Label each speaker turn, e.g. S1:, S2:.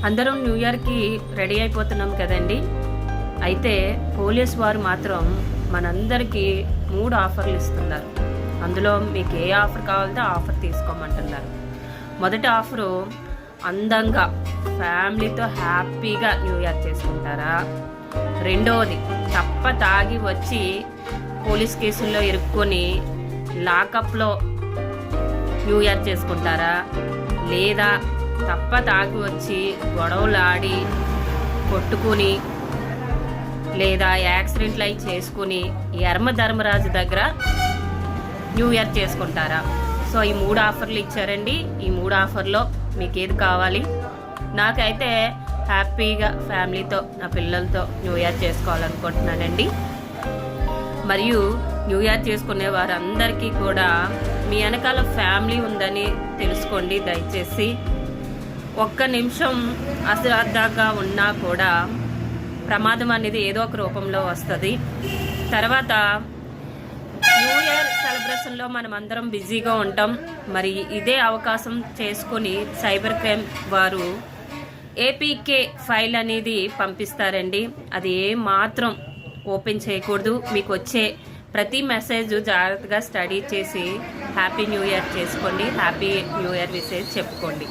S1: అందరం న్యూ ఇయర్కి రెడీ అయిపోతున్నాం కదండి. అయితే పోలీస్ వారు మాత్రం మనందరికీ 3 ఆఫర్లు ఇస్తున్నారు. అందులో మీకు ఏ ఆఫర్ కావాలంటే ఆఫర్ తీసుకోమంటున్నారు. మొదటి ఆఫరు, అందంగా ఫ్యామిలీతో హ్యాపీగా న్యూ ఇయర్ చేసుకుంటారా? రెండవది, తప్ప తాగి వచ్చి పోలీస్ కేసుల్లో ఇరుక్కొని లాకప్లో న్యూ ఇయర్ చేసుకుంటారా? లేదా తప్ప తాగి వచ్చి గొడవలు ఆడి కొట్టుకుని లేదా యాక్సిడెంట్లు అయి చేసుకుని యర్మధర్మరాజు దగ్గర న్యూ ఇయర్ చేసుకుంటారా? సో ఈ 3 ఆఫర్లు ఇచ్చారండి. ఈ 3 ఆఫర్లో మీకు ఏది కావాలి? నాకైతే హ్యాపీగా ఫ్యామిలీతో నా పిల్లలతో న్యూ ఇయర్ చేసుకోవాలనుకుంటున్నానండి. మరియు న్యూ ఇయర్ చేసుకునే వారందరికీ కూడా మీ వెనకాల ఫ్యామిలీ ఉందని తెలుసుకోండి. దయచేసి ఒక్క నిమిషం అశ్రద్ధగా ఉన్నా కూడా ప్రమాదం అనేది ఏదో ఒక రూపంలో వస్తుంది. తర్వాత న్యూ ఇయర్ సెలబ్రేషన్లో మనం అందరం బిజీగా ఉంటాం. మరి ఇదే అవకాశం చేసుకొని సైబర్ క్రైమ్ వారు ఏపీకే ఫైల్ అనేది పంపిస్తారండి. అది ఏ మాత్రం ఓపెన్ చేయకూడదు. మీకు వచ్చే ప్రతి మెసేజ్ జాగ్రత్తగా స్టడీ చేసి హ్యాపీ న్యూ ఇయర్ చేసుకోండి. హ్యాపీ న్యూ ఇయర్ విషెస్ చెప్పుకోండి.